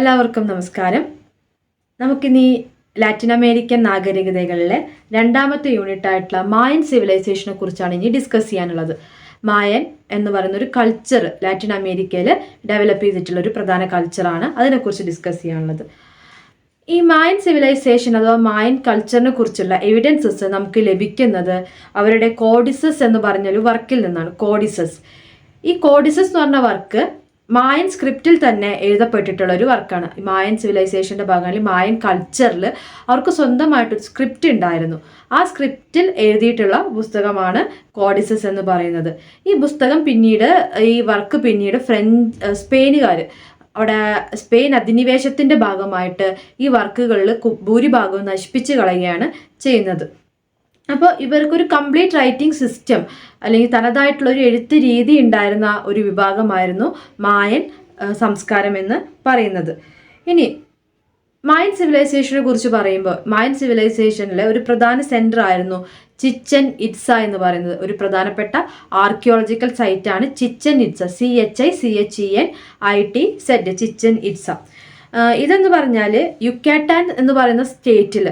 എല്ലാവർക്കും നമസ്കാരം. നമുക്കിനി ലാറ്റിൻ അമേരിക്കൻ നാഗരികതകളിലെ രണ്ടാമത്തെ യൂണിറ്റ് ആയിട്ടുള്ള മായൻ സിവിലൈസേഷനെ കുറിച്ചാണ് ഇനി ഡിസ്കസ് ചെയ്യാനുള്ളത്. മായൻ എന്ന് പറയുന്ന ഒരു കൾച്ചർ ലാറ്റിൻ അമേരിക്കയിൽ ഡെവലപ്പ് ചെയ്തിട്ടുള്ള ഒരു പ്രധാന കൾച്ചറാണ്. അതിനെക്കുറിച്ച് ഡിസ്കസ് ചെയ്യാനുള്ളത്. ഈ മായൻ സിവിലൈസേഷൻ അഥവാ മായൻ കൾച്ചറിനെ കുറിച്ചുള്ള എവിഡൻസസ് നമുക്ക് ലഭിക്കുന്നത് അവരുടെ കോഡിസസ് എന്ന് പറഞ്ഞൊരു വർക്കിൽ നിന്നാണ്. ഈ കോഡിസസ് എന്ന് പറഞ്ഞ വർക്ക് മായൻ സ്ക്രിപ്റ്റിൽ തന്നെ എഴുതപ്പെട്ടിട്ടുള്ള ഒരു വർക്കാണ്. മായൻ സിവിലൈസേഷൻ്റെ ഭാഗങ്ങളിൽ മായൻ കൾച്ചറിൽ അവർക്ക് സ്വന്തമായിട്ടൊരു സ്ക്രിപ്റ്റ് ഉണ്ടായിരുന്നു. ആ സ്ക്രിപ്റ്റിൽ എഴുതിയിട്ടുള്ള പുസ്തകമാണ് കോഡിസസ് എന്ന് പറയുന്നത്. ഈ പുസ്തകം ഈ വർക്ക് പിന്നീട് സ്പെയിനുകാർ അവിടെ സ്പെയിൻ അധിനിവേശത്തിൻ്റെ ഭാഗമായിട്ട് ഈ വർക്കുകളിൽ ഭൂരിഭാഗവും നശിപ്പിച്ച് കളയുകയാണ് ചെയ്യുന്നത്. അപ്പോൾ ഇവർക്കൊരു കംപ്ലീറ്റ് റൈറ്റിംഗ് സിസ്റ്റം അല്ലെങ്കിൽ തനതായിട്ടുള്ള ഒരു എഴുത്ത് രീതി ഉണ്ടായിരുന്ന ഒരു വിഭാഗമായിരുന്നു മായൻ സംസ്കാരം എന്ന് പറയുന്നത്. ഇനി മായൻ സിവിലൈസേഷനെ കുറിച്ച് പറയുമ്പോൾ മായൻ സിവിലൈസേഷനിലെ ഒരു പ്രധാന സെൻറ്റർ ആയിരുന്നു ചിച്ചൻ ഇറ്റ്സ എന്ന് പറയുന്നത്. ഒരു പ്രധാനപ്പെട്ട ആർക്കിയോളജിക്കൽ സൈറ്റാണ് ചിച്ചൻ ഇറ്റ്സ. CHICHENITZ ചിച്ചൻ ഇറ്റ്സ. ഇതെന്ന് പറഞ്ഞാൽ യുക്കാറ്റാൻ എന്ന് പറയുന്ന സ്റ്റേറ്റിൽ,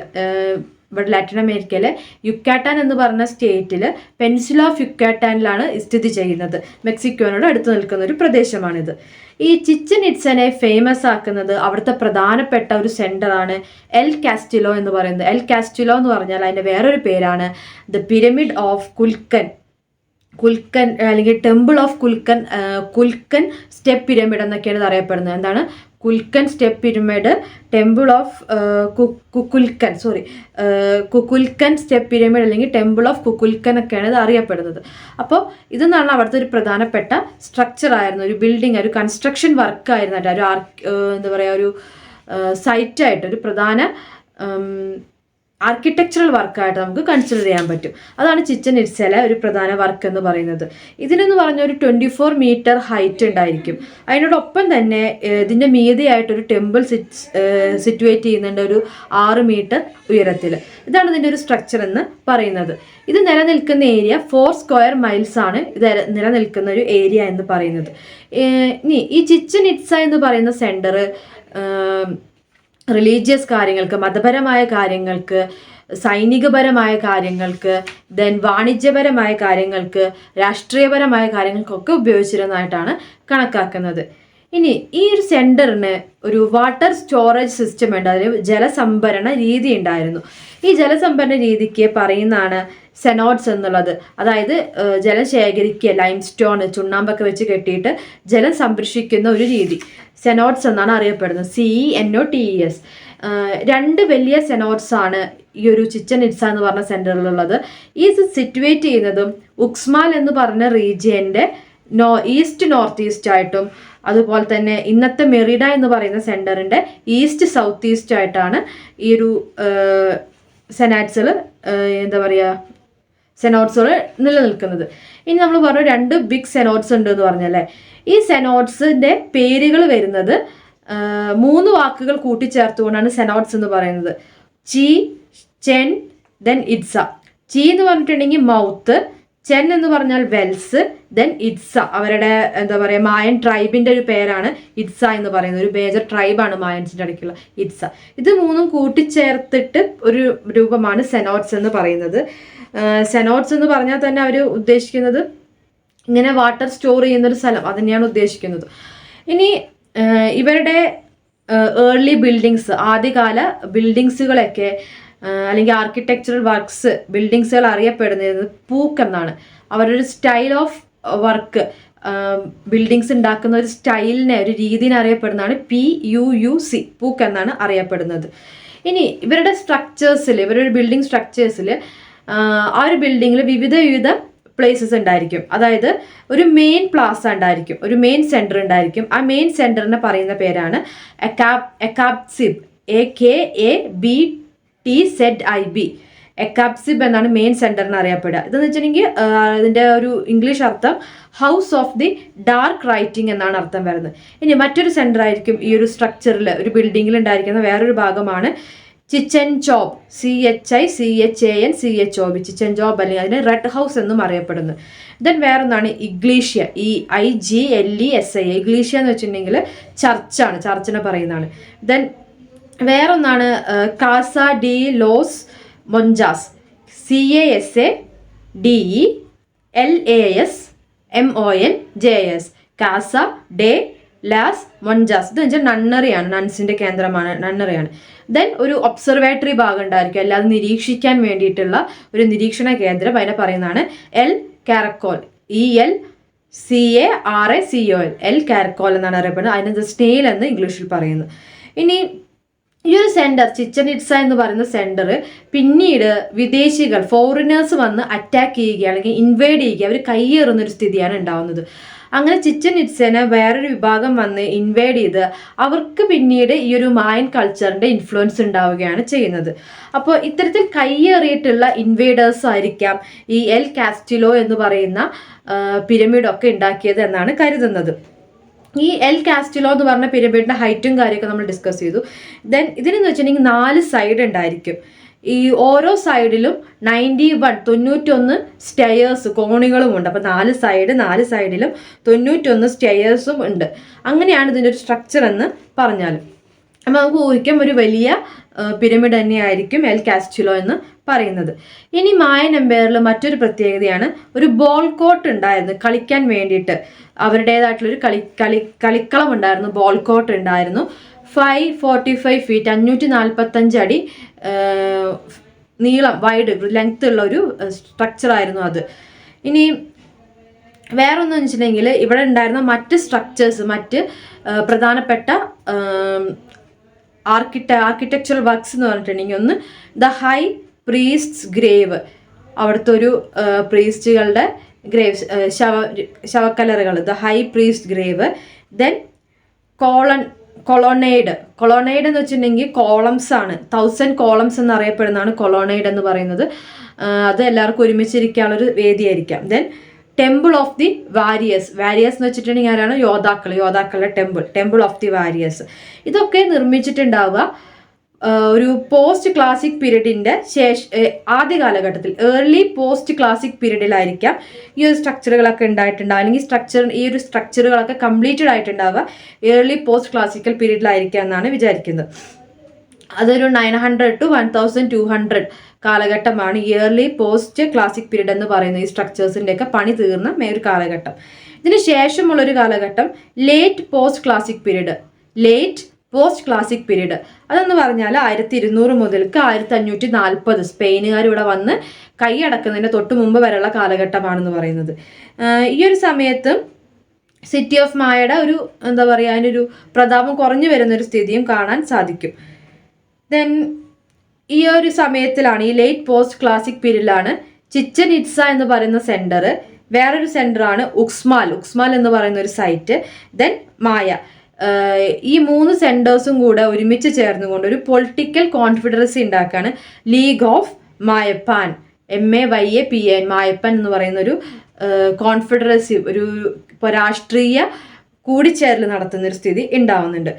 ഇവിടെ ലാറ്റിൻ അമേരിക്കയിലെ യുക്കാറ്റാൻ എന്ന് പറഞ്ഞ സ്റ്റേറ്റിൽ പെൻസില ഓഫ് യുക്കാറ്റാനിലാണ് സ്ഥിതി ചെയ്യുന്നത്. മെക്സിക്കോനോട് അടുത്ത് നിൽക്കുന്ന ഒരു പ്രദേശമാണിത്. ഈ ചിച്ചൻ ഇറ്റ്സനെ ഫേമസ് ആക്കുന്നത് അവിടുത്തെ പ്രധാനപ്പെട്ട ഒരു സെൻറ്ററാണ് എൽ കാസ്റ്റിലോ എന്ന് പറയുന്നത്. എൽ കാസ്റ്റിലോ എന്ന് പറഞ്ഞാൽ അതിൻ്റെ വേറൊരു പേരാണ് ദ പിരമിഡ് ഓഫ് കുൽക്കൻ അല്ലെങ്കിൽ temple of Kukulkan step pyramid എന്നൊക്കെയാണ് ഇത് അറിയപ്പെടുന്നത്. എന്താണ് Kukulkan step pyramid, temple of Kukulkan step pyramid അല്ലെങ്കിൽ ടെമ്പിൾ ഓഫ് കുക്കുൽക്കൻ ഒക്കെയാണ് ഇത് അറിയപ്പെടുന്നത്. അപ്പോൾ ഇതെന്നാണ് അവിടുത്തെ ഒരു പ്രധാനപ്പെട്ട സ്ട്രക്ചർ ആയിരുന്നു, ഒരു ബിൽഡിംഗ്, ഒരു കൺസ്ട്രക്ഷൻ വർക്കായിരുന്നു, ഒരു സൈറ്റായിട്ട് ഒരു പ്രധാന ആർക്കിടെക്ചറൽ വർക്കായിട്ട് നമുക്ക് കൺസിഡർ ചെയ്യാൻ പറ്റും. അതാണ് ചിച്ചൻ ഇറ്റ്സയിലെ ഒരു പ്രധാന വർക്ക് എന്ന് പറയുന്നത്. ഇതിനെന്ന് പറഞ്ഞ ഒരു 24 മീറ്റർ ഹൈറ്റ് ഉണ്ടായിരിക്കും. അതിനോടൊപ്പം തന്നെ ഇതിൻ്റെ മീതിയായിട്ടൊരു ടെമ്പിൾ സിറ്റുവേറ്റ് ചെയ്യുന്നുണ്ട് ഒരു 6 മീറ്റർ ഉയരത്തിൽ. ഇതാണ് ഇതിൻ്റെ ഒരു സ്ട്രക്ചർ എന്ന് പറയുന്നത്. ഇത് നിലനിൽക്കുന്ന ഏരിയ 4 സ്ക്വയർ മൈൽസ് ആണ് ഇത് നിലനിൽക്കുന്ന ഒരു ഏരിയ എന്ന് പറയുന്നത്. ഇനി ഈ ചിച്ചൻ ഇറ്റ്സ എന്ന് പറയുന്ന സെൻറ്റർ റിലീജിയസ് കാര്യങ്ങൾക്ക്, മതപരമായ കാര്യങ്ങൾക്ക്, സൈനികപരമായ കാര്യങ്ങൾക്ക്, വാണിജ്യപരമായ കാര്യങ്ങൾക്ക്, രാഷ്ട്രീയപരമായ കാര്യങ്ങൾക്കൊക്കെ ഉപയോഗിച്ചിരുന്നതായിട്ടാണ് കണക്കാക്കുന്നത്. ഇനി ഈ ഒരു സെൻറ്ററിന് ഒരു വാട്ടർ സ്റ്റോറേജ് സിസ്റ്റം ഉണ്ട്, അതിന് ജലസംഭരണ രീതി ഉണ്ടായിരുന്നു. ഈ ജലസംഭരണ രീതിക്ക് പറയുന്നതാണ് സെനോട്സ് എന്നുള്ളത്. അതായത് ജലം ശേഖരിക്കുക, ലൈംസ്റ്റോൺ ചുണ്ണാമ്പൊക്കെ വെച്ച് കെട്ടിയിട്ട് ജലം സംരക്ഷിക്കുന്ന ഒരു രീതി സെനോട്സ് എന്നാണ് അറിയപ്പെടുന്നത്. CENOTES. 2 വലിയ സെനോട്സ് ആണ് ഈ ഒരു ചിച്ചൻ ഇറ്റ്സ എന്ന് പറഞ്ഞ സെൻറ്ററിലുള്ളത്. ഈ സിറ്റുവേറ്റ് ചെയ്യുന്നതും ഉക്സ്മാൽ എന്ന് പറഞ്ഞ റീജിയൻ്റെ ഈസ്റ്റ് നോർത്ത് ഈസ്റ്റ് ആയിട്ടും, അതുപോലെ തന്നെ ഇന്നത്തെ മെറിഡ എന്ന് പറയുന്ന സെൻറ്ററിൻ്റെ ഈസ്റ്റ് സൗത്ത് ഈസ്റ്റ് ആയിട്ടാണ് ഈ ഒരു സെനോട്സുകൾ നിലനിൽക്കുന്നത്. ഇനി നമ്മൾ പറഞ്ഞു 2 ബിഗ് സെനോട്സ് ഉണ്ട് എന്ന് പറഞ്ഞല്ലേ. ഈ സെനോട്സിൻ്റെ പേരുകൾ വരുന്നത് 3 വാക്കുകൾ കൂട്ടിച്ചേർത്തുകൊണ്ടാണ് സെനോട്സ് എന്ന് പറയുന്നത്. ചി, ചെൻ, ഇറ്റ്സ. ചി എന്ന് പറഞ്ഞിട്ടുണ്ടെങ്കിൽ മൗത്ത്, ചെൻ എന്ന് പറഞ്ഞാൽ വെൽസ്, ഇറ്റ്സ അവരുടെ മായൻ ട്രൈബിൻ്റെ ഒരു പേരാണ് ഇറ്റ്സ എന്ന് പറയുന്നത്. ഒരു മേജർ ട്രൈബാണ് മായൻസിൻ്റെ ഇടയ്ക്കുള്ള ഇറ്റ്സ. ഇത് 3ഉം കൂട്ടിച്ചേർത്തിട്ട് ഒരു രൂപമാണ് സെനോട്സ് എന്ന് പറയുന്നത്. സെനോട്സ് എന്ന് പറഞ്ഞാൽ തന്നെ അവർ ഉദ്ദേശിക്കുന്നത് ഇങ്ങനെ വാട്ടർ സ്റ്റോർ ചെയ്യുന്നൊരു സ്ഥലം, അത് ഉദ്ദേശിക്കുന്നത്. ഇനി ഇവരുടെ ഏർലി ബിൽഡിങ്സ്, ആദ്യകാല ബിൽഡിങ്സുകളൊക്കെ അല്ലെങ്കിൽ ആർക്കിടെക്ചറൽ വർക്ക്സ്, ബിൽഡിങ്സുകൾ അറിയപ്പെടുന്നത് പൂക്ക് എന്നാണ്. അവരൊരു സ്റ്റൈൽ ഓഫ് വർക്ക്, ബിൽഡിങ്സ് ഉണ്ടാക്കുന്ന ഒരു സ്റ്റൈലിനെ, ഒരു രീതിനെ അറിയപ്പെടുന്നതാണ് PUUC, പൂക്ക് എന്നാണ് അറിയപ്പെടുന്നത്. ഇനി ഇവരുടെ ബിൽഡിംഗ് സ്ട്രക്ചേഴ്സിൽ ആ ഒരു ബിൽഡിങ്ങിൽ വിവിധ പ്ലേസസ് ഉണ്ടായിരിക്കും. അതായത് ഒരു മെയിൻ പ്ലാസ ഉണ്ടായിരിക്കും, ഒരു മെയിൻ സെൻറ്റർ ഉണ്ടായിരിക്കും. ആ മെയിൻ സെൻറ്ററിനെ പറയുന്ന പേരാണ് എക്കാബ്സിബ്. AKABTZIB. എക്കാബ്സിബ് എന്നാണ് മെയിൻ സെൻറ്ററിന് അറിയപ്പെടുക. ഇതെന്ന് വെച്ചിട്ടുണ്ടെങ്കിൽ ഇതിൻ്റെ ഒരു ഇംഗ്ലീഷ് അർത്ഥം house of the dark writing എന്നാണ് അർത്ഥം വരുന്നത്. ഇനി മറ്റൊരു സെൻറ്റർ ആയിരിക്കും ഈ ഒരു സ്ട്രക്ചറിൽ, ഒരു ബിൽഡിങ്ങിൽ ഉണ്ടായിരിക്കുന്ന വേറൊരു ഭാഗമാണ് ചിച്ചൻചോബ്, CHICHANCHOB, ചിച്ചൻചോബ്, അല്ലെങ്കിൽ അതിന് റെഡ് ഹൗസ് എന്നും അറിയപ്പെടുന്നു. Then വേറൊന്നാണ് ഇഗ്ലീഷ്യ, EIGLESIA. ഇഗ്ലീഷ്യ എന്ന് വെച്ചിട്ടുണ്ടെങ്കിൽ ചർച്ചാണ്, ചർച്ചിനെ പറയുന്നതാണ്. ദെൻ വേറൊന്നാണ് കാസ ഡി ലോസ് മൊഞ്ചാസ്, CASADELASMONJAS, കാസ ഡെ ലാസ് മൊഞ്ചാസ്. ഇത് വെച്ചാൽ നണ്ണറിയാണ്, നൺസിന്റെ കേന്ദ്രമാണ്, നണ്ണറിയാണ്. ദെൻ ഒരു ഒബ്സർവേറ്ററി ഭാഗം ഉണ്ടായിരിക്കും, അല്ലാതെ നിരീക്ഷിക്കാൻ വേണ്ടിയിട്ടുള്ള ഒരു നിരീക്ഷണ കേന്ദ്രം, അതിനെ പറയുന്നതാണ് എൽ കാരക്കോൽ, ELCARACOL, എൽ കാരക്കോൽ എന്നാണ് അറിയപ്പെടുന്നത്. അതിനെ സ്നേൽ എന്ന് ഇംഗ്ലീഷിൽ പറയുന്നു. ഇനി ഈ ഒരു സെന്റർ, ചിച്ചൻ ഇറ്റ്സ എന്ന് പറയുന്ന സെന്റർ പിന്നീട് വിദേശികൾ, ഫോറിനേഴ്സ് വന്ന് അറ്റാക്ക് ചെയ്യുക അല്ലെങ്കിൽ ഇൻവേഡ് ചെയ്യുക, അവർ കയ്യേറുന്ന ഒരു സ്ഥിതിയാണ് ഉണ്ടാവുന്നത്. അങ്ങനെ ചിച്ചൻ ഇറ്റ്സനെ വേറൊരു വിഭാഗം വന്ന് ഇൻവേഡ് ചെയ്ത് അവർക്ക് പിന്നീട് ഈ ഒരു മായൻ കൾച്ചറിന്റെ ഇൻഫ്ലുവൻസ് ഉണ്ടാവുകയാണ് ചെയ്യുന്നത്. അപ്പോൾ ഇത്തരത്തിൽ കയ്യേറിയിട്ടുള്ള ഇൻവേഡേഴ്സ് ആയിരിക്കാം ഈ എൽ കാസ്റ്റിലോ എന്ന് പറയുന്ന പിരമിഡൊക്കെ ഉണ്ടാക്കിയത് എന്നാണ് കരുതുന്നത്. ഈ എൽ കാസ്റ്റിലോ എന്ന് പറഞ്ഞ പിരമിഡിന്റെ ഹൈറ്റും കാര്യമൊക്കെ നമ്മൾ ഡിസ്കസ് ചെയ്തു. ദെൻ ഇതിനെന്ന് വെച്ചിട്ടുണ്ടെങ്കിൽ 4 സൈഡ് ഉണ്ടായിരിക്കും. ഈ ഓരോ സൈഡിലും 91 സ്റ്റെയേഴ്സ്, കോണികളും ഉണ്ട്. അപ്പോൾ 4 സൈഡിലും 91 സ്റ്റെയേഴ്സും ഉണ്ട്. അങ്ങനെയാണ് ഇതിൻ്റെ ഒരു സ്ട്രക്ചർ എന്ന് പറഞ്ഞാൽ. അപ്പോൾ നമുക്ക് ഊഹിക്കാം ഒരു വലിയ പിരമിഡ് തന്നെയായിരിക്കും എൽ കാസ്റ്റിലോ എന്ന് പറയുന്നത്. ഇനി മായൻ എംപയറിൽ മറ്റൊരു പ്രത്യേകതയാണ്, ഒരു ബോൾ കോർട്ട് ഉണ്ടായിരുന്നു കളിക്കാൻ വേണ്ടിയിട്ട്. അവരുടേതായിട്ടുള്ളൊരു കളിക്കളം ഉണ്ടായിരുന്നു, ബോൾ കോർട്ട് ഉണ്ടായിരുന്നു. 545 ഫീറ്റ്, 545 അടി നീളം, വൈഡ്, ലെങ്ത് ഉള്ള ഒരു സ്ട്രക്ചർ ആയിരുന്നു അത്. ഇനി വേറൊന്നു വെച്ചിട്ടുണ്ടെങ്കിൽ ഇവിടെ ഉണ്ടായിരുന്ന മറ്റ് സ്ട്രക്ചേഴ്സ്, മറ്റ് പ്രധാനപ്പെട്ട ആർക്കിടെക്ചറൽ വർക്ക്സ് എന്ന് പറഞ്ഞിട്ടുണ്ടെങ്കിൽ ഒന്ന് ദ ഹൈ പ്രീസ്റ്റ്സ് ഗ്രേവ്, അവിടുത്തെ ഒരു പ്രീസ്റ്റുകളുടെ ഗ്രേവ്, ശവക്കലറുകൾ, the high priest grave. Then colonnade എന്ന് വെച്ചിട്ടുണ്ടെങ്കിൽ കോളംസ് ആണ്, 1000 കോളംസ് എന്നറിയപ്പെടുന്നതാണ് കൊളോണൈഡ് എന്ന് പറയുന്നത്. അത് എല്ലാവർക്കും ഒരുമിച്ചിരിക്കാനുള്ളൊരു വേദിയായിരിക്കാം. Then temple of the warriors എന്ന് വെച്ചിട്ടുണ്ടെങ്കിൽ ആരാണ്? യോദ്ധാക്കളുടെ ടെമ്പിൾ ഓഫ് ദി വാരിയേഴ്സ്. ഇതൊക്കെ നിർമ്മിച്ചിട്ടുണ്ടാവുക ഒരു പോസ്റ്റ് ക്ലാസിക് പീരീഡിന്റെ ആദ്യ കാലഘട്ടത്തിൽ, ഏർലി പോസ്റ്റ് ക്ലാസിക് പീരീഡിലായിരിക്കാം ഈ ഒരു സ്ട്രക്ചറുകളൊക്കെ ഉണ്ടായിട്ടുണ്ടാവുക, അല്ലെങ്കിൽ ഈ ഒരു സ്ട്രക്ചറുകളൊക്കെ കംപ്ലീറ്റഡ് ആയിട്ടുണ്ടാവുക ഏർലി പോസ്റ്റ് ക്ലാസിക്കൽ പീരീഡിലായിരിക്കാം എന്നാണ് വിചാരിക്കുന്നത്. അതൊരു 900 to 1200 കാലഘട്ടമാണ് ഇയർലി പോസ്റ്റ് ക്ലാസിക് പീരീഡ് എന്ന് പറയുന്നത്. ഈ സ്ട്രക്ചേഴ്സിൻ്റെ ഒക്കെ പണി തീർന്ന ഒരു കാലഘട്ടം. ഇതിന് ശേഷമുള്ളൊരു കാലഘട്ടം ലേറ്റ് പോസ്റ്റ് ക്ലാസിക് പീരീഡ്. അതെന്ന് പറഞ്ഞാൽ 1200 മുതൽക്ക് 1540 സ്പെയിനുകാർ ഇവിടെ വന്ന് കൈയടക്കുന്നതിന് തൊട്ട് മുമ്പ് വരെയുള്ള കാലഘട്ടമാണെന്ന് പറയുന്നത്. ഈ ഒരു സമയത്ത് സിറ്റി ഓഫ് മായയുടെ ഒരു എന്താ പറയുക, അതിനൊരു പ്രതാപം കുറഞ്ഞു വരുന്നൊരു സ്ഥിതിയും കാണാൻ സാധിക്കും. ദെൻ ഈ ഒരു സമയത്തിലാണ്, ഈ ലേറ്റ് പോസ്റ്റ് ക്ലാസിക് പീരീഡിലാണ് ചിച്ചൻ ഇറ്റ്സ എന്ന് പറയുന്ന സെന്റർ, വേറൊരു സെന്ററാണ് ഉക്സ്മാൽ എന്ന് പറയുന്ന ഒരു സൈറ്റ്, ദെൻ മായ. ഈ 3 സെന്റേഴ്സും കൂടെ ഒരുമിച്ച് ചേർന്നുകൊണ്ട് ഒരു പൊളിറ്റിക്കൽ കോൺഫെഡറസി ഉണ്ടാക്കാണ് league of Mayapan, MAYAPAN, Mayapan എന്ന് പറയുന്ന ഒരു കോൺഫെഡറസി, ഒരു രാഷ്ട്രീയ കൂടിച്ചേരൽ നടത്തുന്ന ഒരു സ്ഥിതി ഉണ്ടാവുന്നുണ്ട്.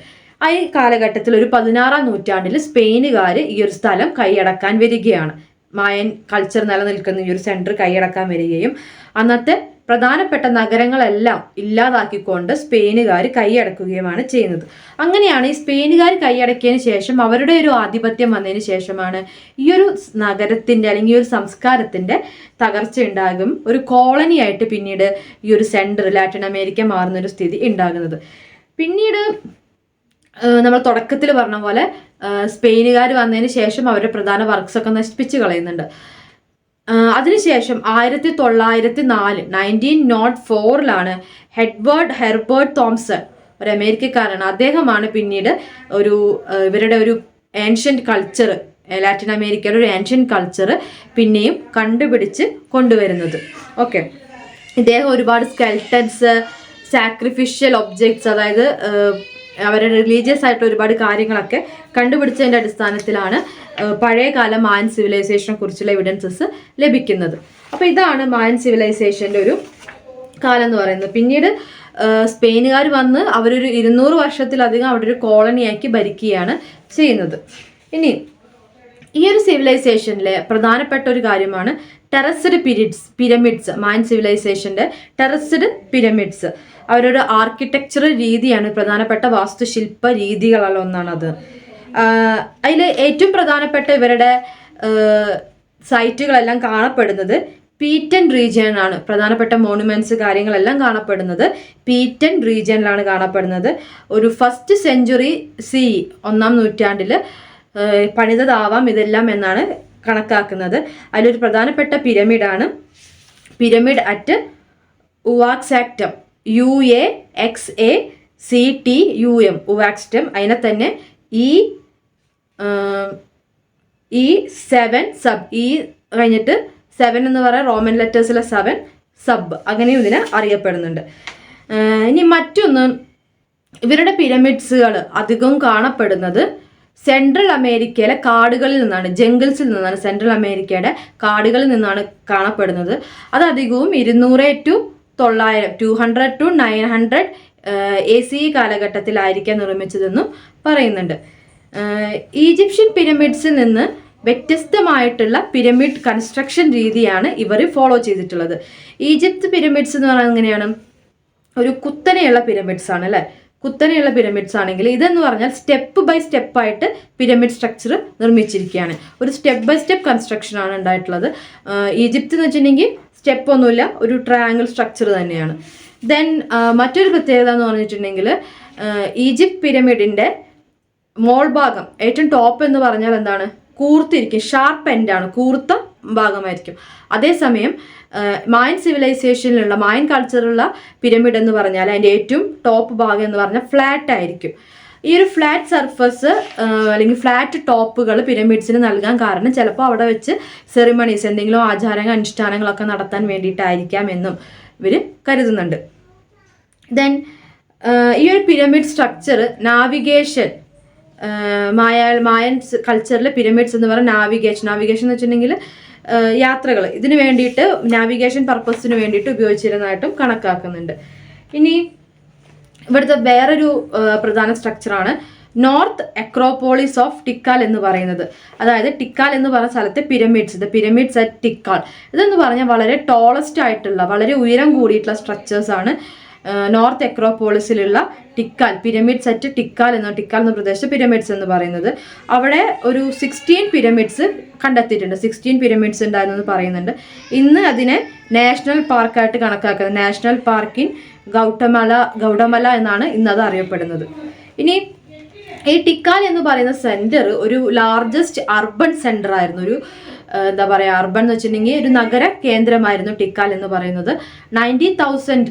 ഈ കാലഘട്ടത്തിൽ ഒരു 16-ാം നൂറ്റാണ്ടിൽ സ്പെയിനുകാർ ഈ ഒരു സ്ഥലം കൈയടക്കാൻ വരികയാണ്. മായൻ കൾച്ചർ നിലനിൽക്കുന്ന ഈ ഒരു സെന്റർ കൈയടക്കാൻ വരികയും അന്നത്തെ പ്രധാനപ്പെട്ട നഗരങ്ങളെല്ലാം ഇല്ലാതാക്കിക്കൊണ്ട് സ്പെയിനുകാർ കൈയടക്കുകയുമാണ് ചെയ്യുന്നത്. അങ്ങനെയാണ് ഈ സ്പെയിനുകാർ കൈയടക്കിയതിന് ശേഷം, അവരുടെ ഒരു ആധിപത്യം വന്നതിന് ശേഷമാണ് ഈ ഒരു നഗരത്തിൻ്റെ അല്ലെങ്കിൽ ഈ ഒരു സംസ്കാരത്തിൻ്റെ തകർച്ച ഉണ്ടാകും. ഒരു കോളനി ആയിട്ട് പിന്നീട് ഈ ഒരു സെന്റർ ലാറ്റിൻ അമേരിക്ക മാറുന്നൊരു സ്ഥിതി ഉണ്ടാകുന്നത്. പിന്നീട് നമ്മൾ തുടക്കത്തിൽ പറഞ്ഞ പോലെ സ്പെയിനുകാർ വന്നതിന് ശേഷം അവരുടെ പ്രധാന വർക്ക്സ് ഒക്കെ നശിപ്പിച്ച് കളയുന്നുണ്ട്. അതിനുശേഷം 1904 ഹെർബർട്ട് തോംസൺ, ഒരു അമേരിക്കക്കാരനാണ്. അദ്ദേഹമാണ് പിന്നീട് ഇവരുടെ ഒരു ഏൻഷ്യന്റ് കൾച്ചർ, ലാറ്റിൻ അമേരിക്കയുടെ ഒരു ഏൻഷ്യന്റ് കൾച്ചർ പിന്നെയും കണ്ടുപിടിച്ച് കൊണ്ടുവരുന്നത്. ഓക്കെ, ഇദ്ദേഹം ഒരുപാട് സ്കെൽട്ടൻസ്, സാക്രിഫിഷ്യൽ ഒബ്ജക്ട്സ്, അതായത് അവരുടെ റിലീജിയസ് ആയിട്ടുള്ള ഒരുപാട് കാര്യങ്ങളൊക്കെ കണ്ടുപിടിച്ചതിൻ്റെ അടിസ്ഥാനത്തിലാണ് പഴയകാല മായൻ സിവിലൈസേഷനെ കുറിച്ചുള്ള എവിഡൻസസ് ലഭിക്കുന്നത്. അപ്പോൾ ഇതാണ് മായൻ സിവിലൈസേഷൻ്റെ ഒരു കാലം എന്ന് പറയുന്നത്. പിന്നീട് സ്പെയിനുകാർ വന്ന് അവരൊരു 200 വർഷത്തിലധികം അവിടെ ഒരു കോളനിയാക്കി ഭരിക്കുകയാണ് ചെയ്യുന്നത്. ഇനി ഈ ഒരു സിവിലൈസേഷനിലെ പ്രധാനപ്പെട്ട ഒരു കാര്യമാണ് ടെറസ്ഡ് പിരമിഡ്സ്. മായൻ സിവിലൈസേഷന്റെ ടെറസ്ഡ് പിരമിഡ്സ് അവരൊരു ആർക്കിടെക്ചർ രീതിയാണ്, പ്രധാനപ്പെട്ട വാസ്തുശില്പ രീതികളിൽ ഒന്നാണത്. അതിൽ ഏറ്റവും പ്രധാനപ്പെട്ട ഇവരുടെ സൈറ്റുകളെല്ലാം കാണപ്പെടുന്നത് പീറ്റൻ റീജിയനാണ്. പ്രധാനപ്പെട്ട മോണുമെന്റ്സ് കാര്യങ്ങളെല്ലാം കാണപ്പെടുന്നത് പീറ്റൻ റീജിയനിലാണ് കാണപ്പെടുന്നത്. ഒരു 1st സെഞ്ച്വറി CE 1-ാം നൂറ്റാണ്ടിൽ പണിതതാവാം ഇതെല്ലാം എന്നാണ് കണക്കാക്കുന്നത്. അതിലൊരു പ്രധാനപ്പെട്ട പിരമിഡാണ് പിരമിഡ് അറ്റ് ഉവാക്സാക്ടം, UAXACTUM, ഉവാക്സ്റ്റം. അതിനെ തന്നെ E7 സബ്, ഈ കഴിഞ്ഞിട്ട് 7 എന്ന് പറയുന്ന റോമൻ ലെറ്റേഴ്സിലെ 7 സബ്, അങ്ങനെയും ഇതിനെ അറിയപ്പെടുന്നുണ്ട്. ഇനി മറ്റൊന്ന്, ഇവരുടെ പിരമിഡ്സുകൾ അധികവും കാണപ്പെടുന്നത് സെൻട്രൽ അമേരിക്കയിലെ കാടുകളിൽ നിന്നാണ്, ജംഗിൾസിൽ നിന്നാണ്, സെൻട്രൽ അമേരിക്കയുടെ കാടുകളിൽ നിന്നാണ് കാണപ്പെടുന്നത്. അത് അധികവും 200 to 900 ACE കാലഘട്ടത്തിലായിരിക്കാൻ നിർമ്മിച്ചതെന്നും പറയുന്നുണ്ട്. ഈജിപ്ഷ്യൻ പിരമിഡ്സിൽ നിന്ന് വ്യത്യസ്തമായിട്ടുള്ള പിരമിഡ് കൺസ്ട്രക്ഷൻ രീതിയാണ് ഇവർ ഫോളോ ചെയ്തിട്ടുള്ളത്. ഈജിപ്ത് പിരമിഡ്സ് എന്ന് പറയുന്നത് എങ്ങനെയാണ്? ഒരു കുത്തനെയുള്ള പിരമിഡ്സ് ആണ് അല്ലേ? കുത്തനെയുള്ള പിരമിഡ്സ് ആണെങ്കിൽ ഇതെന്ന് പറഞ്ഞാൽ സ്റ്റെപ്പ് ബൈ സ്റ്റെപ്പ് ആയിട്ട് പിരമിഡ് സ്ട്രക്ചർ നിർമ്മിച്ചിരിക്കുകയാണ്. ഒരു സ്റ്റെപ്പ് ബൈ സ്റ്റെപ്പ് കൺസ്ട്രക്ഷൻ ആണ് ഉണ്ടായിട്ടുള്ളത്. ഈജിപ്ത് എന്ന് വെച്ചിട്ടുണ്ടെങ്കിൽ സ്റ്റെപ്പ് ഒന്നുമില്ല, ഒരു ട്രയാങ്കിൾ സ്ട്രക്ചർ തന്നെയാണ്. ദെൻ മറ്റൊരു പ്രത്യേകത എന്ന് പറഞ്ഞിട്ടുണ്ടെങ്കിൽ ഈജിപ്ത് പിരമിഡിന്റെ മോൾ ഭാഗം ഏറ്റവും ടോപ്പ് എന്ന് പറഞ്ഞാൽ എന്താണ്? കൂർത്തിരിക്കും, ഷാർപ്പ് എൻഡാണ്, കൂർത്ത ഭാഗമായിരിക്കും. അതേസമയം മായൻ സിവിലൈസേഷനിലുള്ള മായൻ കൾച്ചറിലുള്ള പിരമിഡ് എന്ന് പറഞ്ഞാൽ അതിൻ്റെ ഏറ്റവും ടോപ്പ് ഭാഗം എന്ന് പറഞ്ഞാൽ ഫ്ലാറ്റ് ആയിരിക്കും. ഈ ഒരു ഫ്ലാറ്റ് സർഫസ് അല്ലെങ്കിൽ ഫ്ലാറ്റ് ടോപ്പുകൾ പിരമിഡ്സിന് നൽകാൻ കാരണം ചിലപ്പോൾ അവിടെ വെച്ച് സെറിമണീസ്, എന്തെങ്കിലും ആചാരങ്ങൾ അനുഷ്ഠാനങ്ങളൊക്കെ നടത്താൻ വേണ്ടിയിട്ടായിരിക്കാം എന്നും ഇവർ കരുതുന്നുണ്ട്. ദെൻ ഈ ഒരു പിരമിഡ് സ്ട്രക്ചർ നാവിഗേഷൻ, മായൻ കൾച്ചറിലെ പിരമിഡ്സ് എന്ന് പറയുന്ന നാവിഗേഷൻ എന്ന് വെച്ചിട്ടുണ്ടെങ്കിൽ യാത്രകൾ, ഇതിന് വേണ്ടിയിട്ട് നാവിഗേഷൻ പർപ്പസിന് വേണ്ടിയിട്ട് ഉപയോഗിച്ചിരുന്നതായിട്ടും കണക്കാക്കുന്നുണ്ട്. ഇനി ഇവിടുത്തെ വേറൊരു പ്രധാന സ്ട്രക്ചറാണ് നോർത്ത് അക്രോപോളിസ് ഓഫ് ടിക്കാൽ എന്ന് പറയുന്നത്. അതായത് ടിക്കാൽ എന്ന് പറയുന്ന സ്ഥലത്തെ പിരമിഡ്സ് അറ്റ് ടിക്കാൽ, ഇതെന്ന് പറഞ്ഞാൽ വളരെ ടോളസ്റ്റ് ആയിട്ടുള്ള, വളരെ ഉയരം കൂടിയിട്ടുള്ള സ്ട്രക്ചേഴ്സ് ആണ് നോർത്ത് അക്രോപോളിസിലുള്ള ടിക്കാൽ, പിരമിഡ്സ് അറ്റ് ടിക്കാൽ എന്ന പ്രദേശത്ത് പിരമിഡ്സ് എന്ന് പറയുന്നത്. അവിടെ ഒരു 16 പിരമിഡ്സ് കണ്ടെത്തിയിട്ടുണ്ട്. 16 പിരമിഡ്സ് ഉണ്ടായിരുന്നു എന്ന് പറയുന്നുണ്ട്. ഇന്ന് അതിനെ നാഷണൽ പാർക്കായിട്ട് കണക്കാക്കുന്നത്. നാഷണൽ പാർക്ക് ഇൻ ഗൗഡമല എന്നാണ് ഇന്ന് അത് അറിയപ്പെടുന്നത്. ഇനി ഈ ടിക്കാൽ എന്ന് പറയുന്ന സെന്റർ ഒരു ലാർജസ്റ്റ് അർബൻ സെന്റർ ആയിരുന്നു. ഒരു എന്താ പറയുക, അർബൻ എന്ന് വെച്ചിട്ടുണ്ടെങ്കിൽ ഒരു നഗര കേന്ദ്രമായിരുന്നു ടിക്കാൽ എന്ന് പറയുന്നത്. 90,000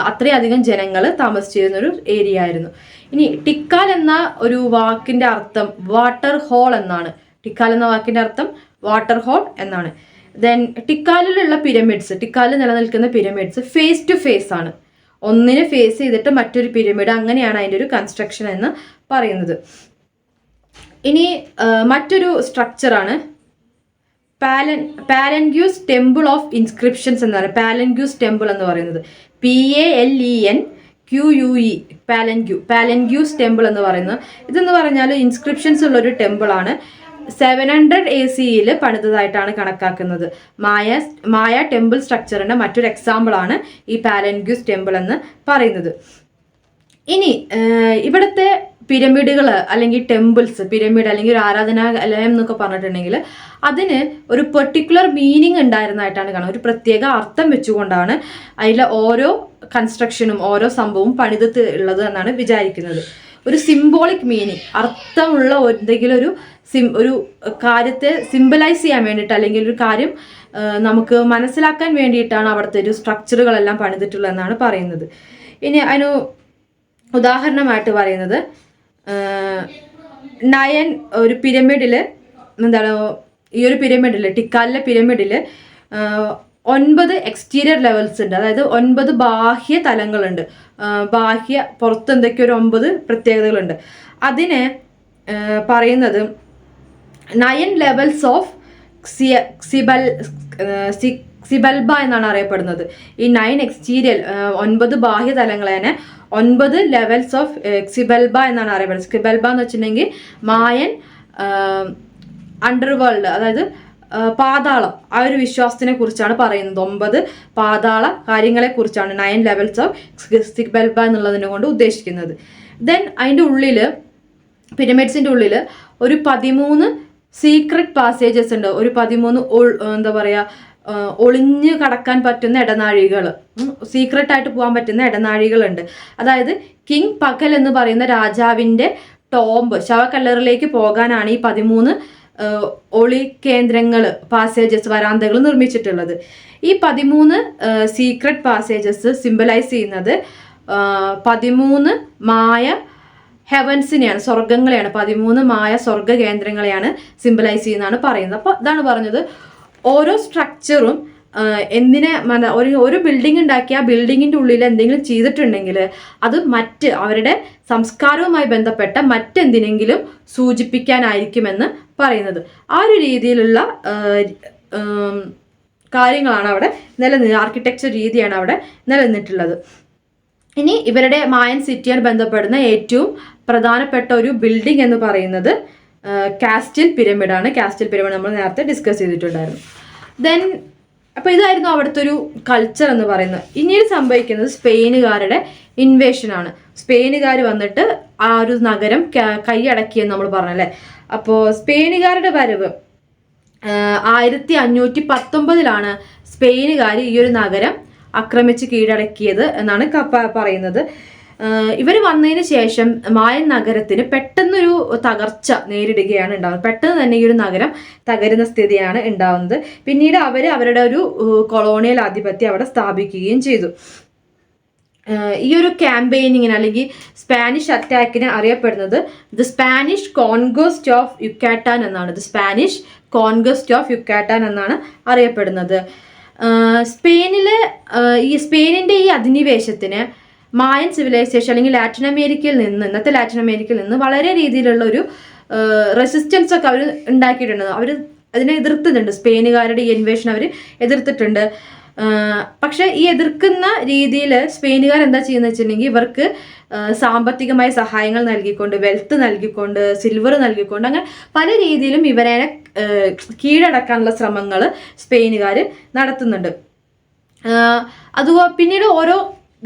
അത്രയധികം ജനങ്ങൾ താമസിച്ചിരുന്ന ഒരു ഏരിയ ആയിരുന്നു. ഇനി ടിക്കാൽ എന്ന ഒരു വാക്കിന്റെ അർത്ഥം വാട്ടർ ഹോൾ എന്നാണ്. ടിക്കാൽ എന്ന വാക്കിന്റെ അർത്ഥം വാട്ടർ ഹോൾ എന്നാണ്. ദെൻ ടിക്കാലിലുള്ള പിരമിഡ്സ്, ടിക്കാലിൽ നിലനിൽക്കുന്ന പിരമിഡ്സ് ഫേസ് ടു ഫേസ് ആണ്. ഒന്നിനെ ഫേസ് ചെയ്തിട്ട് മറ്റൊരു പിരമിഡ്, അങ്ങനെയാണ് അതിൻ്റെ ഒരു കൺസ്ട്രക്ഷൻ എന്ന് പറയുന്നത്. ഇനി മറ്റൊരു സ്ട്രക്ചറാണ് പാലൻഗ്യൂസ് ടെമ്പിൾ ഓഫ് ഇൻസ്ക്രിപ്ഷൻസ് എന്നാണ്. പാലൻഗ്യൂസ് ടെമ്പിൾ എന്ന് പറയുന്നത് PALENQUE, പാലൻഗ്യൂസ് ടെമ്പിൾ എന്ന് പറയുന്നത്. ഇതെന്ന് പറഞ്ഞാൽ ഇൻസ്ക്രിപ്ഷൻസ് ഉള്ളൊരു ടെമ്പിളാണ്. 700 ACEയിൽ പണിതതായിട്ടാണ് കണക്കാക്കുന്നത്. മായ ടെമ്പിൾ സ്ട്രക്ചറിന്റെ മറ്റൊരു എക്സാമ്പിളാണ് ഈ പാലൻഗ്യൂസ് ടെമ്പിൾ എന്ന് പറയുന്നത്. ഇനി ഇവിടുത്തെ പിരമിഡുകൾ അല്ലെങ്കിൽ ടെമ്പിൾസ്, പിരമിഡ് അല്ലെങ്കിൽ ഒരു ആരാധനാലയം എന്നൊക്കെ പറഞ്ഞിട്ടുണ്ടെങ്കിൽ അതിന് ഒരു പെർട്ടിക്കുലർ മീനിങ് ഉണ്ടായിരുന്നതായിട്ടാണ് കാണുന്നത്. ഒരു പ്രത്യേക അർത്ഥം വെച്ചുകൊണ്ടാണ് അതിലെ ഓരോ കൺസ്ട്രക്ഷനും ഓരോ സംഭവവും പണിത് ഉള്ളത് എന്നാണ് വിചാരിക്കുന്നത്. ഒരു സിംബോളിക് മീനിങ്, അർത്ഥമുള്ള എന്തെങ്കിലും ഒരു കാര്യത്തെ സിംബലൈസ് ചെയ്യാൻ വേണ്ടിയിട്ട് അല്ലെങ്കിൽ ഒരു കാര്യം നമുക്ക് മനസ്സിലാക്കാൻ വേണ്ടിയിട്ടാണ് അവിടുത്തെ ഒരു സ്ട്രക്ചറുകളെല്ലാം പണിതിട്ടുള്ളതെന്നാണ് പറയുന്നത്. ഇനി അതിന് ഉദാഹരണമായിട്ട് പറയുന്നത് നയൻ ഒരു പിരമിഡിൽ എന്താണ്, ഈ ഒരു പിരമിഡിൽ ടിക്കാലിലെ പിരമിഡിൽ 9 എക്സ്റ്റീരിയർ ലെവൽസ് ഉണ്ട്. അതായത് 9 ബാഹ്യ തലങ്ങളുണ്ട്. പുറത്ത് എന്തൊക്കെയോ ഒരു 9 പ്രത്യേകതകളുണ്ട്. അതിനെ പറയുന്നത് 9 ലെവൽസ് ഓഫ് സിബൽബ എന്നാണ് അറിയപ്പെടുന്നത്. ഈ 9 എക്സ്റ്റീരിയർ 9 ബാഹ്യ തലങ്ങളെ 9 ലെവൽസ് ഓഫ് ക്സിബൽബ എന്നാണ് അറിയപ്പെടുന്നത്. ക്സിബൽബ എന്ന് വെച്ചിട്ടുണ്ടെങ്കിൽ മായൻ അണ്ടർവേൾഡ്, അതായത് പാതാളം, ആ ഒരു വിശ്വാസത്തിനെ കുറിച്ചാണ് പറയുന്നത്. 9 പാതാള കാര്യങ്ങളെ കുറിച്ചാണ് 9 ലെവൽസ് ഓഫ് സിഗ്ബൽബ എന്നുള്ളതിനെ കൊണ്ട് ഉദ്ദേശിക്കുന്നത്. ദെൻ അതിൻ്റെ ഉള്ളിൽ, പിരമിഡ്സിൻ്റെ ഉള്ളിൽ ഒരു 13 സീക്രട്ട് പാസേജസ് ഉണ്ട്. ഒരു 13 എന്താ പറയുക, ഒളിഞ്ഞു കടക്കാൻ പറ്റുന്ന ഇടനാഴികൾ, സീക്രട്ടായിട്ട് പോകാൻ പറ്റുന്ന ഇടനാഴികളുണ്ട്. അതായത് കിങ് പകൽ എന്ന് പറയുന്ന രാജാവിൻ്റെ ടോംബ്, ശവക്കല്ലറിലേക്ക് പോകാനാണ് ഈ 13 ഒളി കേന്ദ്രങ്ങൾ, പാസേജസ്, വരാന്തകൾ നിർമ്മിച്ചിട്ടുള്ളത്. ഈ 13 സീക്രട്ട് പാസേജസ് സിംബലൈസ് ചെയ്യുന്നത് 13 മായ ഹെവൻസിനെയാണ്, സ്വർഗങ്ങളെയാണ്, 13 മായ സ്വർഗ കേന്ദ്രങ്ങളെയാണ് സിംബലൈസ് ചെയ്യുന്നതാണ് പറയുന്നത്. അപ്പോൾ ഇതാണ് പറഞ്ഞത്, ഓരോ സ്ട്രക്ചറും എന്തിനെ, ഒരു ബിൽഡിംഗ് ഉണ്ടാക്കി ആ ബിൽഡിങ്ങിൻ്റെ ഉള്ളിൽ എന്തെങ്കിലും ചെയ്തിട്ടുണ്ടെങ്കിൽ അത് അവരുടെ സംസ്കാരവുമായി ബന്ധപ്പെട്ട മറ്റെന്തിനെങ്കിലും സൂചിപ്പിക്കാനായിരിക്കുമെന്ന് പറയുന്നത്. ആ ഒരു രീതിയിലുള്ള കാര്യങ്ങളാണ് അവിടെ ആർക്കിടെക്ചർ രീതിയാണ് അവിടെ നിലനിന്നിട്ടുള്ളത്. ഇനി ഇവരുടെ മായൻ സിറ്റിയാൻ ബന്ധപ്പെടുന്ന ഏറ്റവും പ്രധാനപ്പെട്ട ഒരു ബിൽഡിംഗ് എന്ന് പറയുന്നത് കാസ്റ്റിൽ പിരമിഡാണ്. കാസ്റ്റിൽ പിരമിഡ് നമ്മൾ നേരത്തെ ഡിസ്കസ് ചെയ്തിട്ടുണ്ടായിരുന്നു. ദെൻ അപ്പോൾ ഇതായിരുന്നു അവിടുത്തെ ഒരു കൾച്ചർ എന്ന് പറയുന്നത്. ഇനിയും സംഭവിക്കുന്നത് സ്പെയിനുകാരുടെ ഇൻവേഷനാണ്. സ്പെയിനുകാർ വന്നിട്ട് ആ ഒരു നഗരം കൈയടക്കിയെന്ന് നമ്മൾ പറഞ്ഞല്ലേ. അപ്പോൾ സ്പെയിനുകാരുടെ വരവ് 1519 സ്പെയിനുകാർ ഈ ഒരു നഗരം ആക്രമിച്ച് കീഴടക്കിയത് എന്നാണ് പറയുന്നത്. ഇവർ വന്നതിന് ശേഷം മായൻ നഗരത്തിന് പെട്ടെന്നൊരു തകർച്ച നേരിടുകയാണ് ഉണ്ടാവുന്നത്. പെട്ടെന്ന് തന്നെ ഈ ഒരു നഗരം തകരുന്ന സ്ഥിതിയാണ് ഉണ്ടാവുന്നത്. പിന്നീട് അവരുടെ ഒരു കൊളോണിയൽ ആധിപത്യം അവിടെ സ്ഥാപിക്കുകയും ചെയ്തു. ഈ ഒരു ക്യാമ്പയിനിങ്ങിന് അല്ലെങ്കിൽ സ്പാനിഷ് അറ്റാക്കിന് അറിയപ്പെടുന്നത് ദ സ്പാനിഷ് കോൺക്വസ്റ്റ് ഓഫ് യുക്കാട്ടാൻ എന്നാണ്. ദ സ്പാനിഷ് കോൺക്വസ്റ്റ് ഓഫ് യുക്കാട്ടാൻ എന്നാണ് അറിയപ്പെടുന്നത്. സ്പെയിനിൻ്റെ ഈ അധിനിവേശത്തിന് മായൻ സിവിലൈസേഷൻ അല്ലെങ്കിൽ ഇന്നത്തെ ലാറ്റിൻ അമേരിക്കയിൽ നിന്ന് വളരെ രീതിയിലുള്ള ഒരു റെസിസ്റ്റൻസ് ഒക്കെ അവർ ഉണ്ടാക്കിയിട്ടുണ്ട്. അവർ അതിനെ എതിർത്തിട്ടുണ്ട്. സ്പെയിനുകാരുടെ ഈ ഇൻവേഷൻ അവർ എതിർത്തിട്ടുണ്ട്. പക്ഷെ ഈ എതിർക്കുന്ന രീതിയിൽ സ്പെയിനുകാർ എന്താ ചെയ്യുന്നത് വെച്ചിട്ടുണ്ടെങ്കിൽ ഇവർക്ക് സാമ്പത്തികമായ സഹായങ്ങൾ നൽകിക്കൊണ്ട്, വെൽത്ത് നൽകിക്കൊണ്ട്, സിൽവർ നൽകിക്കൊണ്ട്, അങ്ങനെ പല രീതിയിലും ഇവരെ കീഴടക്കാനുള്ള ശ്രമങ്ങൾ സ്പെയിനുകാർ നടത്തുന്നുണ്ട്. അതുപോലെ പിന്നീട് ഓരോ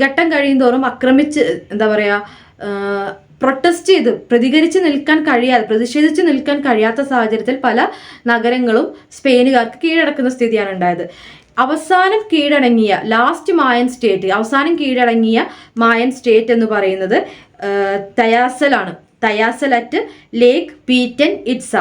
ഘട്ടം കഴിയുന്തോറും ആക്രമിച്ച് എന്താ പറയുക, പ്രൊട്ടസ്റ്റ് ചെയ്ത് പ്രതിഷേധിച്ച് നിൽക്കാൻ കഴിയാത്ത സാഹചര്യത്തിൽ പല നഗരങ്ങളും സ്പെയിനുകാർക്ക് കീഴടക്കുന്ന സ്ഥിതിയാണ് ഉണ്ടായത്. അവസാനം കീഴടങ്ങിയ മായൻ സ്റ്റേറ്റ് എന്ന് പറയുന്നത് തയാസലാണ്. തയാസൽ അറ്റ് ലേക്ക് പീറ്റൻ ഇറ്റ്സ.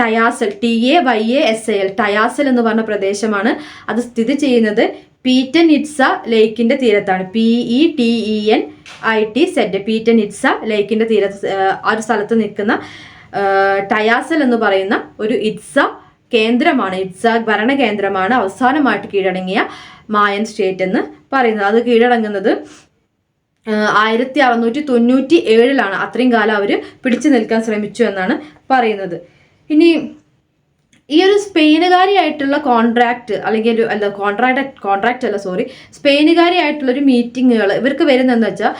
തയാസൽ, TAYASAL, തയാസൽ എന്ന് പറഞ്ഞ പ്രദേശമാണ്. അത് സ്ഥിതി ചെയ്യുന്നത് പീറ്റൻ ഇറ്റ്സ ലേക്കിന്റെ തീരത്താണ്. PETENITZ, പീറ്റൻ ഇറ്റ്സ ലേക്കിന്റെ തീരത്ത് ആ ഒരു സ്ഥലത്ത് നിൽക്കുന്ന തയാസൽ എന്ന് പറയുന്ന ഒരു ഇറ്റ്സ കേന്ദ്രമാണ്, ഇറ്റ്സ ഭരണകേന്ദ്രമാണ് അവസാനമായിട്ട് കീഴടങ്ങിയ മായൻ സ്റ്റേറ്റ് എന്ന് പറയുന്നത്. അത് കീഴടങ്ങുന്നത് 1697 അത്രയും കാലം അവർ പിടിച്ചു നിൽക്കാൻ ശ്രമിച്ചു എന്നാണ് പറയുന്നത്. ഇനി ഈ ഒരു സ്പെയിനുകാരിയായിട്ടുള്ള സ്പെയിനുകാരിയായിട്ടുള്ളൊരു മീറ്റിങ്ങുകൾ ഇവർക്ക് വരുന്നതെന്ന് വെച്ചാൽ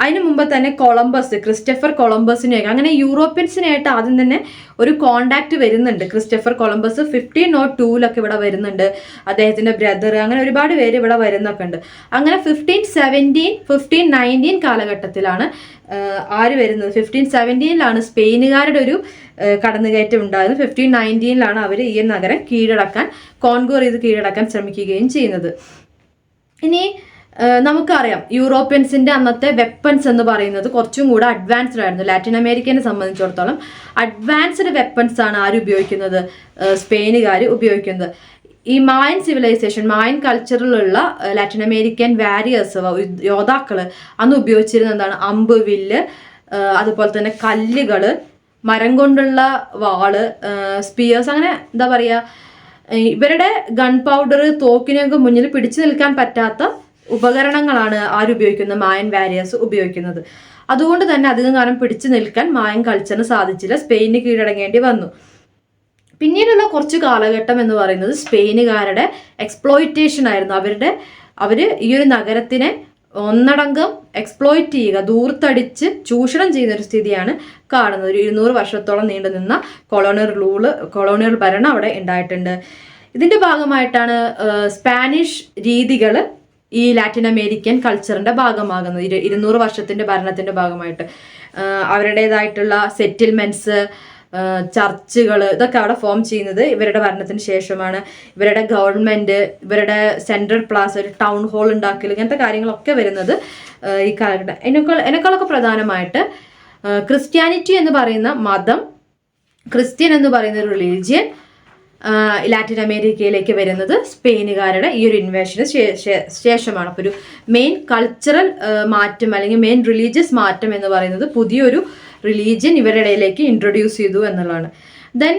അതിന് മുമ്പ് തന്നെ ക്രിസ്റ്റഫർ കൊളംബസിനെയൊക്കെ, അങ്ങനെ യൂറോപ്യൻസിനായിട്ട് ആദ്യം തന്നെ ഒരു കോണ്ടാക്ട് വരുന്നുണ്ട്. ക്രിസ്റ്റഫർ കൊളംബസ് 1502 ഇവിടെ വരുന്നുണ്ട്. അദ്ദേഹത്തിൻ്റെ ബ്രദർ, അങ്ങനെ ഒരുപാട് പേര് ഇവിടെ വരുന്നൊക്കെ ഉണ്ട്. അങ്ങനെ 1517, 1519 കാലഘട്ടത്തിലാണ് ആര് വരുന്നത്. 1517 സ്പെയിനുകാരുടെ ഒരു കടന്നുകയറ്റം ഉണ്ടായത്. 1519 അവർ ഈ നഗരം കോൺക്വർ ചെയ്ത് കീഴടക്കാൻ ശ്രമിക്കുകയും ചെയ്യുന്നത്. ഇനി നമുക്കറിയാം യൂറോപ്യൻസിൻ്റെ അന്നത്തെ വെപ്പൺസ് എന്ന് പറയുന്നത് കുറച്ചും കൂടെ അഡ്വാൻസ്ഡ് ആയിരുന്നു. ലാറ്റിൻ അമേരിക്കനെ സംബന്ധിച്ചിടത്തോളം അഡ്വാൻസ്ഡ് വെപ്പൺസ് ആണ് ആര് ഉപയോഗിക്കുന്നത്, സ്പെയിനുകാർ ഉപയോഗിക്കുന്നത്. ഈ മായൻ സിവിലൈസേഷൻ, മായൻ കൾച്ചറിലുള്ള ലാറ്റിൻ അമേരിക്കൻ വാരിയേഴ്സ്, യോദ്ധാക്കൾ അന്ന് ഉപയോഗിച്ചിരുന്ന എന്താണ്, അമ്പ്, വില്ല്, അതുപോലെ തന്നെ കല്ലുകൾ, മരം കൊണ്ടുള്ള വാള്, സ്പിയേഴ്സ്, അങ്ങനെ എന്താ പറയുക, ഇവരുടെ ഗൺ പൗഡർ, തോക്കിനൊക്കെ മുന്നിൽ പിടിച്ചു നിൽക്കാൻ പറ്റാത്ത ഉപകരണങ്ങളാണ് ആരുപയോഗിക്കുന്നത്, മായൻ വാരിയേഴ്സ് ഉപയോഗിക്കുന്നത്. അതുകൊണ്ട് തന്നെ അധികം കാലം പിടിച്ചു നിൽക്കാൻ മായൻ കൾച്ചറിന് സാധിച്ചില്ല. സ്പെയിനിന് കീഴടങ്ങേണ്ടി വന്നു. പിന്നീടുള്ള കുറച്ച് കാലഘട്ടം എന്ന് പറയുന്നത് സ്പെയിനുകാരുടെ എക്സ്പ്ലോയിറ്റേഷൻ ആയിരുന്നു. അവർ ഈ ഒരു നഗരത്തിനെ ഒന്നടങ്കം എക്സ്പ്ലോയിറ്റ് ചെയ്യുക, ദൂർത്തടിച്ച് ചൂഷണം ചെയ്യുന്ന ഒരു സ്ഥിതിയാണ് കാണുന്നത്. ഒരു 200 വർഷത്തോളം നീണ്ടു നിന്ന കൊളോണിയൽ ഭരണം അവിടെ ഉണ്ടായിട്ടുണ്ട്. ഇതിന്റെ ഭാഗമായിട്ടാണ് സ്പാനിഷ് രീതികൾ ഈ ലാറ്റിൻ അമേരിക്കൻ കൾച്ചറിന്റെ ഭാഗമാകുന്നത്. 200 വർഷത്തിന്റെ ഭരണത്തിന്റെ ഭാഗമായിട്ട് അവരുടേതായിട്ടുള്ള സെറ്റിൽമെന്റ്സ്, ചർച്ചുകൾ, ഇതൊക്കെ അവിടെ ഫോം ചെയ്യുന്നത് ഇവരുടെ ഭരണത്തിന് ശേഷമാണ്. ഇവരുടെ ഗവൺമെന്റ്, ഇവരുടെ സെൻട്രൽ പ്ലാസ്, ഒരു ടൗൺ ഹാൾ ഉണ്ടാക്കൽ, ഇങ്ങനത്തെ കാര്യങ്ങളൊക്കെ വരുന്നത് ഈ കാലഘട്ടം. എന്നെക്കാളൊക്കെ പ്രധാനമായിട്ട് ക്രിസ്ത്യാനിറ്റി എന്ന് പറയുന്ന മതം, ക്രിസ്ത്യൻ എന്ന് പറയുന്ന ഒരു റിലീജിയൻ ലാറ്റിൻ അമേരിക്കയിലേക്ക് വരുന്നത് സ്പെയിനുകാരുടെ ഈ ഒരു ഇൻവേഷന് ശേഷമാണ്. അപ്പോൾ ഒരു മെയിൻ കൾച്ചറൽ മാറ്റം അല്ലെങ്കിൽ മെയിൻ റിലീജിയസ് മാറ്റം എന്ന് പറയുന്നത് പുതിയൊരു റിലീജിയൻ ഇവരുടെ ഇടയിലേക്ക് ഇൻട്രൊഡ്യൂസ് ചെയ്തു എന്നുള്ളതാണ്. ദെൻ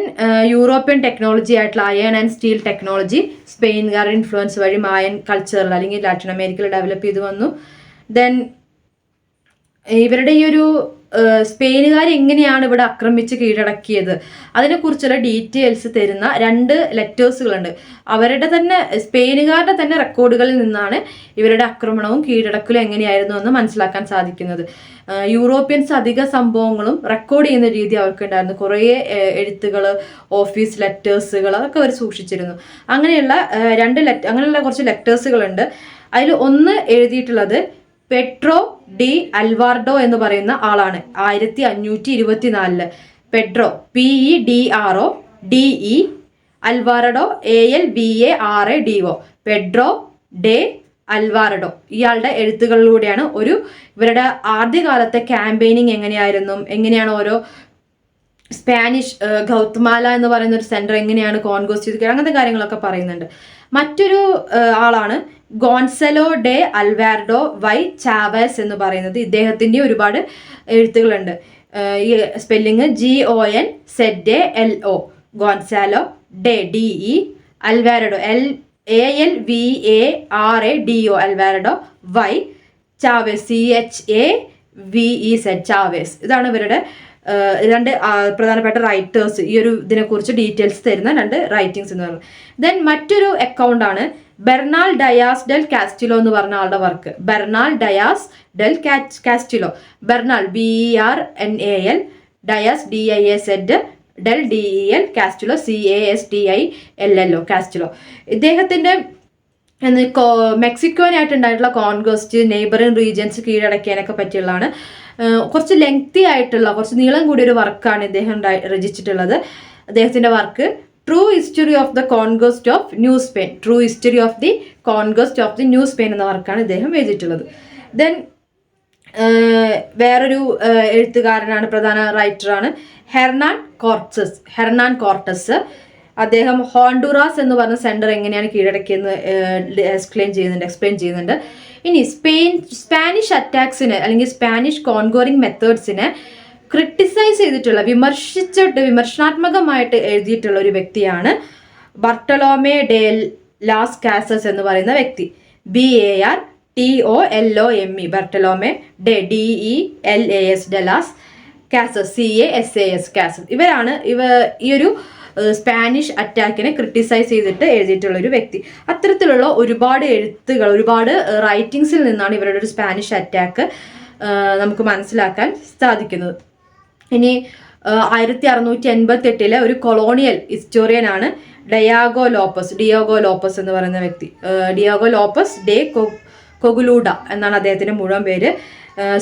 യൂറോപ്യൻ ടെക്നോളജി ആയിട്ടുള്ള അയൺ ആൻഡ് സ്റ്റീൽ ടെക്നോളജി സ്പെയിൻകാരുടെ ഇൻഫ്ലുവൻസ് വഴി മായൻ കൾച്ചറിൽ അല്ലെങ്കിൽ ലാറ്റിൻ അമേരിക്കയിൽ ഡെവലപ്പ് ചെയ്തു വന്നു. ദെൻ ഇവരുടെ ഈ ഒരു സ്പെയിനുകാർ എങ്ങനെയാണ് ഇവിടെ ആക്രമിച്ച് കീഴടക്കിയത് അതിനെക്കുറിച്ചുള്ള ഡീറ്റെയിൽസ് തരുന്ന 2 ലെറ്റേഴ്സുകളുണ്ട്. അവരുടെ തന്നെ സ്പെയിനുകാരുടെ തന്നെ റെക്കോർഡുകളിൽ നിന്നാണ് ഇവരുടെ ആക്രമണവും കീഴടക്കലും എങ്ങനെയായിരുന്നു എന്ന് മനസ്സിലാക്കാൻ സാധിക്കുന്നത്. യൂറോപ്യൻസ് അധിക സംഭവങ്ങളും റെക്കോർഡ് ചെയ്യുന്ന രീതി അവർക്കുണ്ടായിരുന്നു. കുറേ എഴുത്തുകൾ, ഓഫീസ് ലെറ്റേഴ്സുകൾ, അതൊക്കെ അവർ സൂക്ഷിച്ചിരുന്നു. അങ്ങനെയുള്ള കുറച്ച് ലെറ്റേഴ്സുകളുണ്ട്. അതിൽ ഒന്ന് എഴുതിയിട്ടുള്ളത് പെട്രോ ഡി അൽവാർഡോ എന്ന് പറയുന്ന ആളാണ്. 1524 Pedro PEDRO DE Alvarado ALVARADO Pedro de Alvarado, ഇയാളുടെ എഴുത്തുകളിലൂടെയാണ് ഇവരുടെ ആദ്യകാലത്തെ ക്യാമ്പയിനിങ് എങ്ങനെയാണ് ഓരോ സ്പാനിഷ് ഗൗത്മാല എന്ന് പറയുന്ന ഒരു സെന്റർ എങ്ങനെയാണ് കോൺഗോസ്റ്റ് ചെയ്ത്, അങ്ങനത്തെ കാര്യങ്ങളൊക്കെ പറയുന്നുണ്ട്. മറ്റൊരു ആളാണ് Gonzalo de Alvarado y Chavez എന്ന് പറയുന്നത്. ഇദ്ദേഹത്തിൻ്റെ ഒരുപാട് എഴുത്തുകളുണ്ട്. ഈ spelling GONZALO Gonzalo de DE Alvarado ALVARADO Alvarado y Chavez CHAVEZ Chavez. ഇതാണ് ഇവരുടെ 2 പ്രധാനപ്പെട്ട റൈറ്റേഴ്സ്. ഈ ഒരു ഇതിനെക്കുറിച്ച് ഡീറ്റെയിൽസ് തരുന്ന 2 റൈറ്റിംഗ്സ് എന്ന് പറയുന്നത്. ദെൻ മറ്റൊരു അക്കൗണ്ടാണ് ബെർണാൾ ഡയാസ് ഡെൽ കാസ്റ്റിലോ എന്ന് പറഞ്ഞ ആളുടെ work. Bernal Diaz del Castillo, Bernal BERNAL, Diaz DIAZ, del DEL, Castillo CASTILLO Castillo. ഇദ്ദേഹത്തിൻ്റെ മെക്സിക്കോനായിട്ടുണ്ടായിട്ടുള്ള കോൺഗോസ്റ്റ്, നെയ്ബറിംഗ് റീജിയൻസ് കീഴടക്കിയതിനൊക്കെ പറ്റിയുള്ളതാണ്. കുറച്ച് ലെങ്തി ആയിട്ടുള്ള, കുറച്ച് നീളം കൂടിയൊരു വർക്കാണ് ഇദ്ദേഹം രചിച്ചിട്ടുള്ളത്. അദ്ദേഹത്തിൻ്റെ work true history of the conquest of new Spain, true history of the conquest of the new Spain എന്ന വർക്കാണ് ഇദ്ദേഹം എഴുതിയിട്ടുള്ളത്. ദെൻ വേറൊരു എഴുത്തുകാരനാണ്, പ്രധാന റൈറ്ററാണ് ഹെർനാൻ കോർട്ടസ്. അദ്ദേഹം ഹോണ്ടുറാസ് എന്ന് പറഞ്ഞ സെന്റർ എങ്ങനെയാണ് കീഴടക്കിയെന്ന് എക്സ്പ്ലെയിൻ ചെയ്യുന്നുണ്ട്. ഇനി സ്പാനിഷ് അറ്റാക്സിന് അല്ലെങ്കിൽ സ്പാനിഷ് കോൺഗോറിംഗ് മെത്തേഡ്സിനെ ക്രിട്ടിസൈസ് ചെയ്തിട്ടുള്ള, വിമർശനാത്മകമായിട്ട് എഴുതിയിട്ടുള്ള ഒരു വ്യക്തിയാണ് ബർട്ടലോമേ ഡെ ലാസ് കാസസ് എന്ന് പറയുന്ന വ്യക്തി. BARTOLOME ബർട്ടലോമേ ഡെ DELAS Dallas causes CASAS causes. ഇവരാണ് ഈ ഒരു സ്പാനിഷ് അറ്റാക്കിനെ ക്രിട്ടിസൈസ് ചെയ്തിട്ട് എഴുതിയിട്ടുള്ള ഒരു വ്യക്തി. അത്തരത്തിലുള്ള ഒരുപാട് എഴുത്തുകൾ, ഒരുപാട് റൈറ്റിങ്സിൽ നിന്നാണ് ഇവരുടെ ഒരു സ്പാനിഷ് അറ്റാക്ക് നമുക്ക് മനസ്സിലാക്കാൻ സാധിക്കുന്നത്. ഇനി 1688 ഒരു കൊളോണിയൽ ഹിസ്റ്റോറിയനാണ് ഡിയാഗോ ലോപ്പസ് എന്ന് പറയുന്ന വ്യക്തി. ഡിയാഗോ ലോപ്പസ് ഡെ കൊഗുലൂഡ എന്നാണ് അദ്ദേഹത്തിൻ്റെ മുഴുവൻ പേര്.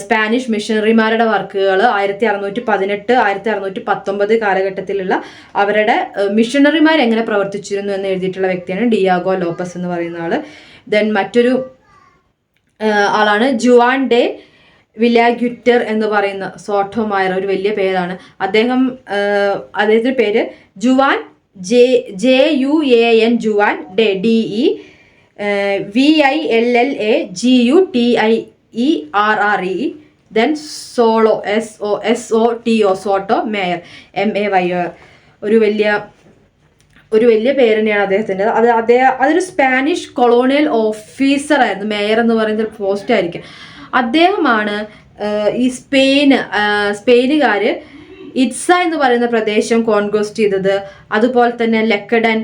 സ്പാനിഷ് മിഷണറിമാരുടെ വർക്കുകൾ 1618 1619 കാലഘട്ടത്തിലുള്ള അവരുടെ മിഷണറിമാർ എങ്ങനെ പ്രവർത്തിച്ചിരുന്നു എന്ന് എഴുതിയിട്ടുള്ള വ്യക്തിയാണ് ഡിയാഗോ ലോപ്പസ് എന്ന് പറയുന്ന ആള്. ദെൻ മറ്റൊരു ആളാണ് ജുവാൻ ഡെ വിലാഗ്യുറ്റർ എന്ന് പറയുന്ന സോട്ടോമായർ, ഒരു വലിയ പേരാണ്. അദ്ദേഹത്തിൻ്റെ പേര് ജുവാൻ JUAN ജുവാൻ ഡെ DEVILLAGUTIERRE. Then solo SOTO Soto mayor MAYOR. ഒരു വലിയ പേര് തന്നെയാണ് അദ്ദേഹത്തിൻ്റെ. അതൊരു സ്പാനിഷ് കൊളോണിയൽ ഓഫീസർ ആയിരുന്നു. മേയർ എന്ന് പറയുന്ന പോസ്റ്റ് ആയിരിക്കും. അദ്ദേഹമാണ് ഈ സ്പെയിനുകാർ ഇറ്റ്സ എന്ന് പറയുന്ന പ്രദേശം കോൺഗോസ്റ്റ് ചെയ്തത്. അതുപോലെ തന്നെ ലക്കഡൻ,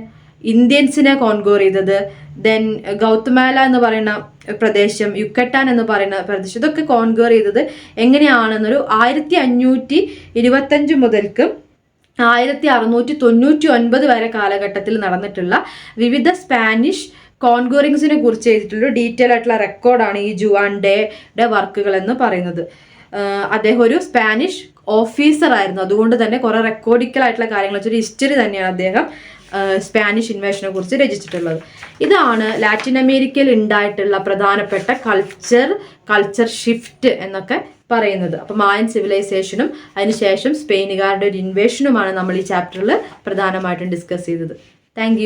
ഇന്ത്യൻസിനെ കോൺഗോർ ചെയ്തത്, ദെൻ ഗൗതമാല എന്ന് പറയുന്ന പ്രദേശം, യുക്കട്ടാൻ എന്ന് പറയുന്ന പ്രദേശം, ഇതൊക്കെ കോൺഗോർ ചെയ്തത് എങ്ങനെയാണെന്നൊരു 1525 മുതൽക്ക് 1699 വരെ കാലഘട്ടത്തിൽ നടന്നിട്ടുള്ള വിവിധ സ്പാനിഷ് കോൺഗോറിങ്സിനെ കുറിച്ച് എഴുതിയിട്ടുള്ള ഡീറ്റെയിൽ ആയിട്ടുള്ള റെക്കോർഡാണ് ഈ ജുവാൻ ഡേയുടെ വർക്കുകൾ എന്ന് പറയുന്നത്. അദ്ദേഹം ഒരു സ്പാനിഷ് ഓഫീസർ ആയിരുന്നു, അതുകൊണ്ട് തന്നെ കുറെ റെക്കോർഡിക്കൽ ആയിട്ടുള്ള കാര്യങ്ങൾ വെച്ചൊരു ഹിസ്റ്ററി തന്നെയാണ് അദ്ദേഹം സ്പാനിഷ് ഇൻവേഷനെ കുറിച്ച് രചിച്ചിട്ടുള്ളത്. ഇതാണ് ലാറ്റിൻ അമേരിക്കയിൽ ഉണ്ടായിട്ടുള്ള പ്രധാനപ്പെട്ട കൾച്ചർ ഷിഫ്റ്റ് എന്നൊക്കെ പറയുന്നത്. അപ്പോൾ മായൻ സിവിലൈസേഷനും അതിനുശേഷം സ്പെയിനുകാരുടെ ഒരു ഇൻവേഷനുമാണ് നമ്മൾ ഈ ചാപ്റ്ററിൽ പ്രധാനമായിട്ടും ഡിസ്കസ് ചെയ്തത്. താങ്ക്